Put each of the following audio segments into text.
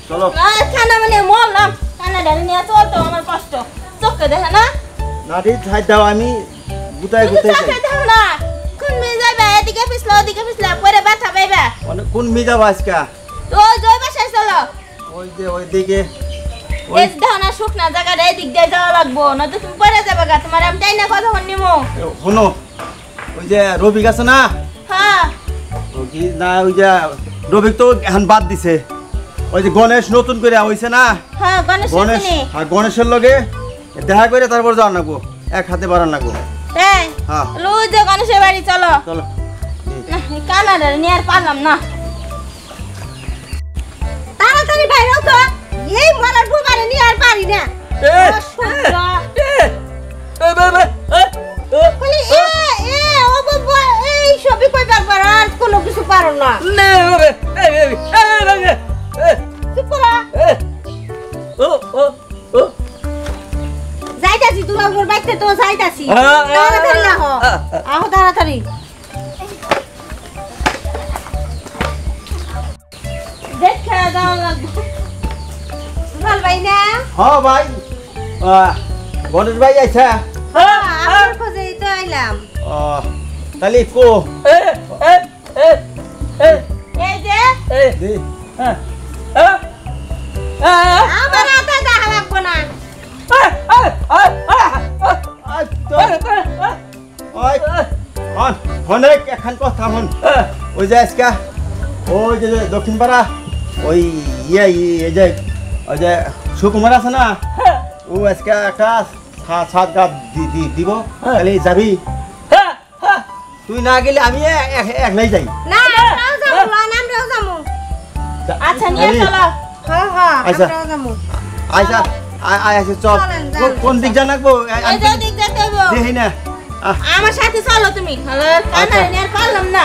চলো খানা মানে মরলাম কানা ডালি নিয়ে চলতো আমার কষ্ট চোখে দেখে না নাটি ছাই দাও আমি গুতায় গুতায় চোখে দেখো না কোন মেয়ে যাবে এদিকে পিছলা ওদিকে পিছলা পরে ব্যথা পাইবা কোন মিজা বাসকা ওই জয় বাসায় চলো ওই যে ওই দিকে এই ধানা শুকনা জায়গাটা এদিক দিয়ে যাওয়া লাগবো না তো তুমি পরে যাবে গা তোমার আমি তাই না কথা নিমো শোনো ওই যে রবিক আছে না হ্যাঁ কি না ওই যে রবিক তো এখন বাদ দিছে ওই যে গণেশ নতুন করে হইছে না হ্যাঁ গণেশ আর গণেশের লগে দেখা করে তারপর যাওয়ার লাগবো এক হাতে বাড়ান লাগবো তাই হ্যাঁ লুই যে গণেশের বাড়ি চলো চলো কানাডা নিয়ে আর পারলাম না তাড়াতাড়ি বাইরে তো এই মরার বুবারে নিয়ে আর পারি না সবই কইবার পারো আর কোনো কিছু পারো না যাইতাছি তোমার উপর বাইতে তো যাইতাছি তাড়াতাড়ি আহো আহো তাড়াতাড়ি দেখা যাওয়া লাগবে ভাল ভাই না হ্যাঁ ভাই গণেশ ভাই আইছা আপনার খোঁজেই তো আইলাম তাহলে কো এই যে আমার হাতে দেখা লাগবো না অনেক এখন কথা হন ওই যে আজকে ওই যে দক্ষিণ পাড়া ওই এই যে ওই যে সুকুমার আছে না ও আজকে একটা সাত গাছ দিব তাহলে যাবি তুই না গেলে আমি একলাই যাই না আমরাও যাবো আমরাও যাবো আচ্ছা নিয়ে চলো হ্যাঁ হ্যাঁ আমরাও যাবো আচ্ছা আচ্ছা চল কোন দিক যা লাগবো এই যে দিক যেতে হবে দেখি না আমার সাথে চলো তুমি কানা নিয়ে পারলাম না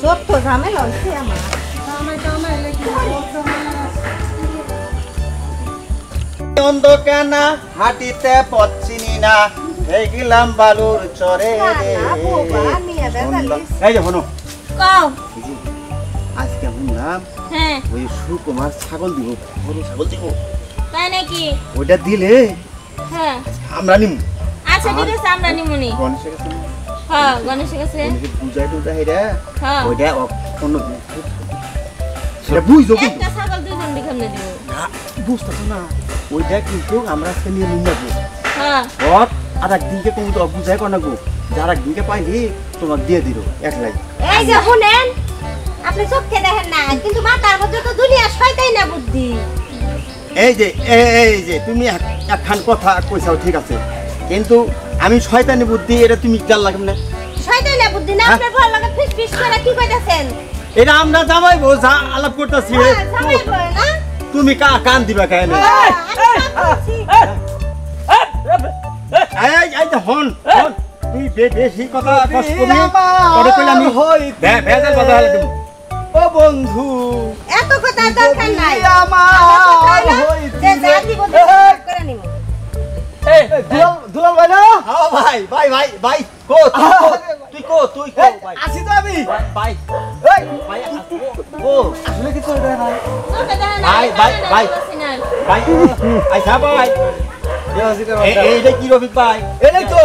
সব তো ঝামেলা হচ্ছে আমার অন্ধকানা হাঁটিতে পচ্ছিনি না এই গেলাম বালুর চরে এই যে শোনো কও আজকে শুনলাম হ্যাঁ ওই সুকুমার ছাগল দিব বড় ছাগল দিব তাই নাকি ওইটা দিলে হ্যাঁ আমরা নিম আচ্ছা ঠিক আছে আমরা নিমুনি গণেশের কাছে হ্যাঁ গণেশের কাছে পূজায় টুজা হেরা হ্যাঁ ওইটা অন্য সেটা বুঝছো কি একটা ছাগল দুজন দিখামনে দিব বুঝতেছো না ওইটা কিন্তু আমরা আজকে নিয়ে নিয়ে যাবো হ্যাঁ ওর আর একদিনকে তুমি তো বুঝাই কর নাগো যার একদিনকে পাইলি তোমাকে দিয়ে দিল একলাই এই যে শুনেন আপনি চোখে দেখেন না কিন্তু মাথার মধ্যে তো দুনিয়া শয়তাই না বুদ্ধি এই যে তুমি একখান কথা কইছাও ঠিক আছে কিন্তু আমি শয়তানি বুদ্ধি এটা তুমি জানলা কেমনে শয়তাই না বুদ্ধি না আপনার ভালো লাগে ফিস ফিস করে কি কইতাছেন এটা আমরা জামাইবো যা আলাপ করতেছি জামাই বলে না তুমি কান দিবা কেন এই যে হন তুই বেশি কথা কষ্ট করবি পরে কইলে আমি ভেজাল বাধা হলে দেব ও বন্ধু এত কথা দরকার নাই আমার যে যা দিব করে নিব দুলাল ভাই না হ্যাঁ ভাই কো তুই কো ভাই আসি তো আমি ভাই ভাই ও আসলে কি চলবে ভাই ভাই আইসা ভাই এইটা কি রবি ভাই এটাই তো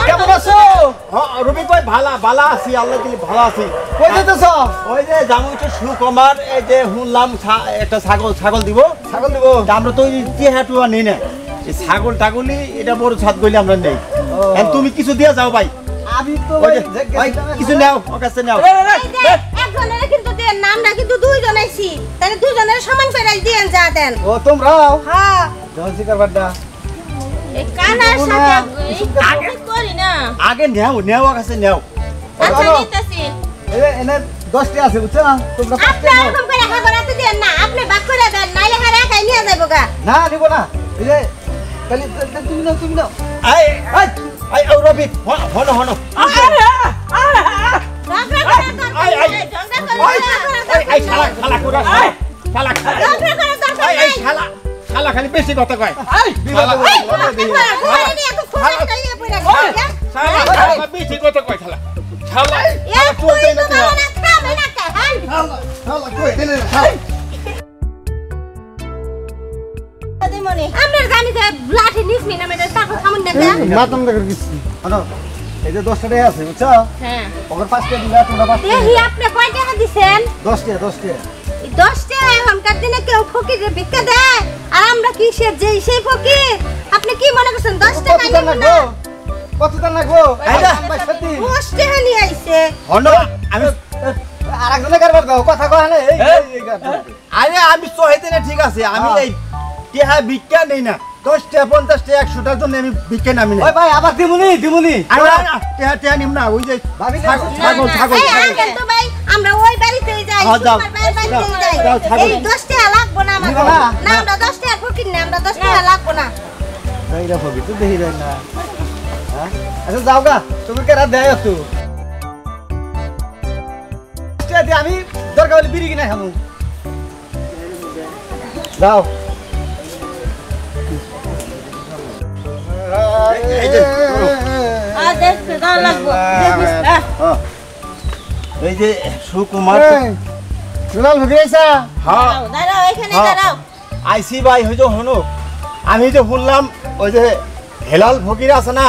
কেমন আছো রবি ভাই ভালো আছি আল্লাহ দিলে ভালো আছি কই যেতেছ ওই যে জামুইটা সুকুমার এই যে শুনলাম একটা ছাগল দিব আমরা তো চেহাটু নেই না এই ছাগল টাগলি এটা বড় ছাদ গইলে আমরা নেই তুমি কিছু দিয়ে যাও ভাই আমি তো ভাই কিছু নাও ওর কাছে নাও একজনের কিন্তু দেন নামটা কিন্তু দুইজন আইছি তাহলে দুইজনের সমান করে দিয়েন যা দেন ও তোমরাও হ্যাঁ জলসি করবাডা এই কানার সাথে আগে করি না আগে নেও ওর কাছে নেও আচ্ছা নিতেছি এনে 10টি আছে বুঝছো না তোমরা আপনি এরকম করে হাগরাতে দেন না আপনি বাক করে দেন নাইলে হারে একাই নিয়ে যাইবো গা না দিব না এই যে তাহলে তুমি নাও এই রবি হনো শালা খালি বেশি কথা কয় বেশি কথা কয় শালা মাতম দেখার কিছু আনো এই যে 10 টাকা আছে বুঝছো হ্যাঁ ওর 5 টাকা দিলা তোমরা 5 টাকা এই আপনি কয় টাকা দিবেন 10 টাকা 10 টাকা 10 টাকা এখনকার দিনে কেউ ফকিরে ভিক্ষা দেয় আর আমরা কি সেই ফকির আপনি কি মনে করছেন 10 টাকা কত টাকা লাগবো কত টাকা লাগবো এইটা 10 টাকা নিয়ে আইছে হনো আমি আরেকজনে কারবার দাও কথা কয় না এই আরে আমি সহাইতে না ঠিক আছে আমি এই টিহা ভিক্ষা নেই না 10 টাকা 50 টাকা 100 টাকার জন্য আমি ভিক্ষা নামি না ওই ভাই আবার দিমুনি আরে টিহা টিহা নিম না ওই যে ছাগল এই আঙ্কেল তো ভাই আমরা ওই বাড়িতেই যাই সুপার বাড়িতেই যাই এই 10 টাকা লাগবো না আমাদের না আমরা 10 টাকা ফকির না আমরা 10 টাকা লাগবো না এইটা হবে তো দেখি যায় না হ্যাঁ আচ্ছা যাও গা তুমি কেরা দেয় তো আমি দরকার হলে বিড়ি কিনা খাবো যাও এই যে সুকুমার আইসি ভাই হইতো হনো আমি যে শুনলাম ওই যে হেলাল ফকির আছে না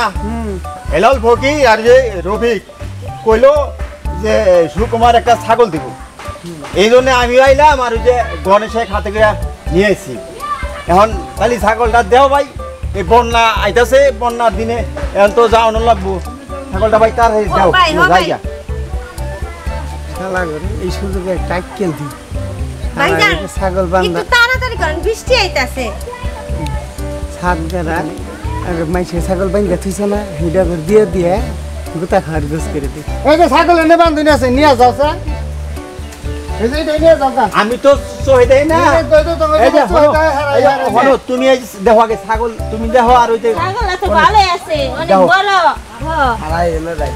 হেলাল ফকির আর যে রফিক কইলো যে সুকুমার একটা ছাগল দিব এই জন্য আমি আইলাম আর ওই যে গণেশের খাতে করে নিয়ে এসেছি এখন খালি ছাগলটা দেও ভাই এই বন্যা আইতাছে বন্যার দিনে এখন তো যাওয়ানো লাগবো ছাগলটা ভাই তার দেও জায়গা এই সুযোগে টাইকেল দি ছাগল বান্ধা তাড়াতাড়ি করেন বৃষ্টি আইতাছে ছাগল আর মাইসে ছাগল বান্ধা থুইছে না হিডা করে দিয়ে দিয়ে গোটা খাওয়ার গোস করে দি ওই যে ছাগল এনে বান্ধুনি আছে নিয়ে যাও স্যার আমি তো সহিদাই না তুমি দেখো আগে ছাগল তুমি দেখো আর ওই যে ছাগল আছে ভালো আছে অনেক বড় হারাই এলো রাই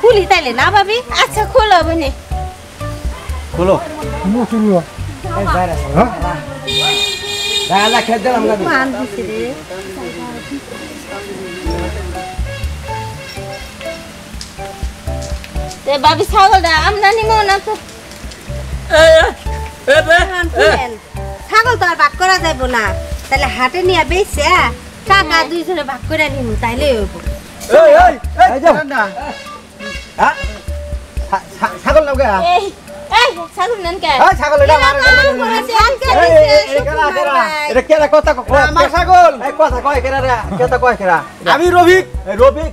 খুলি তাইলে না ভাবি আচ্ছা খোলো বনে খোলো মুচুলো এই বাইরে হ্যাঁ দালা খেতে দিলাম না মান দিছে রে তে ভাবি ছাগলটা আমদানি মনে তো ছাগল তো আর ভাগ করা যাইব না তাহলে হাটে নিয়ে বেচে টাকা দুইজনে ভাগ করে নিমু তাইলে হইব ছাগল নাও গে এই ছাগল নেন কে ছাগল এটা এটা কেরা কথা কয় আমার ছাগল এই কথা কয় কেরা রে কথা কয় কেরা আমি রফিক রফিক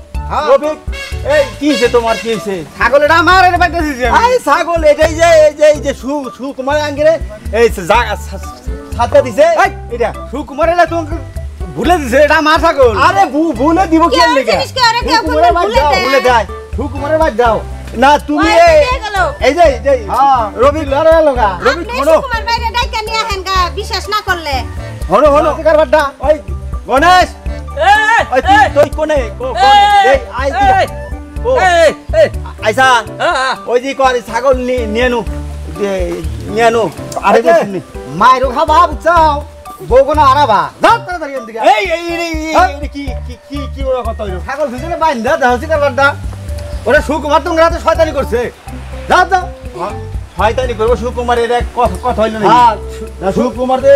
এই কি হইছে তোমার কি হইছে ছাগল এটা আমার এর বাইতে দিছে এই ছাগল এটাই যে এই যে সুকুমার আঙ্গিরে এই ছাতা দিছে এটা সুকুমার এলা তোমাকে ভুলে দিছে এটা আমার ছাগল আরে ভুলে দিব কি লাগা ভুলে দেয় সুকুমারের বাদ দাও না তুমি এই যে হ্যাঁ রবি লড়া লগা রবি হলো সুকুমার বাইরে ডাইকা নিয়ে আহেন গা বিশ্বাস না করলে হলো কার বাড্ডা ওই গণেশ এই তুই কোনে এই আই ও এই আইসা ওই যে কোন ছাগল নিয়ে নু আরে তুমি মাইরো খাবা বুঝাও বউগনা আরাবা দাও তাড়াতাড়ি এদিকে এই কি ওরা কথা হইলো ছাগল দুজনে বাইন্দা দাওছি কার বাড্ডা ওরে সুকুমার তোমরা তো শয়তানি করছে যাও যাও শয়তানি করবো সুকুমার এর এক কথা হইল না সুকুমার তো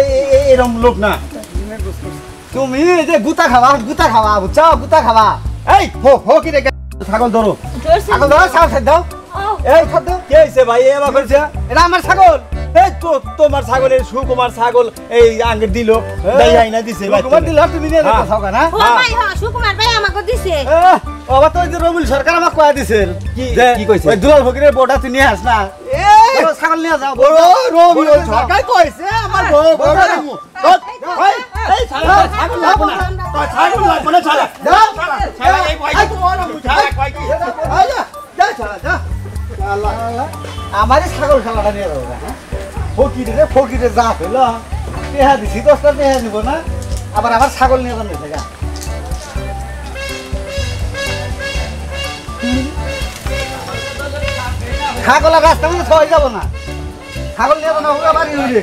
এরকম লোক না তুমি যে গুতা খাওয়া বুঝছো গুতা খাওয়া এই হো কি রে ছাগল ধরো ছাগল ধরো সাথে দাও এই খাদ্য কে হইছে ভাই এবা করছে এটা আমার ছাগল এই তো তোমার ছাগলের সুকুমার ছাগল এই আঙ্গে দিল দেই না দিছে ভাই সুকুমার দিল তুমি নিয়ে যাও ছাগল না ও ভাই হ্যাঁ সুকুমার ভাই আমাকে দিছে বাবা তো যে রবিল সরকার আমাকে কয়া দিছে কি কইছে ওই দুলাল ফকিরের বড়টা তুই নিয়ে আস না এই ছাগল নিয়ে যাও ও রবিল সরকার কইছে আমার বড়টা দিমু এই ছাগল লাগবো না তো ছাগল লাগবো না ছাগল ছাগল এই ভাই তো ওরা বুঝা কই কি যা যা আল্লাহ আমারে ছাগল খাওয়াটা নিয়ে যাও না ফকিরে যা হইল পেহা দিছি 10টা পেহা নিব না আবার ছাগল নিয়ে যান জায়গা ছাগলের রাস্তা মধ্যে সবাই যাবো না ছাগল নিয়ে যাবো না ওরা বাড়ি হইলে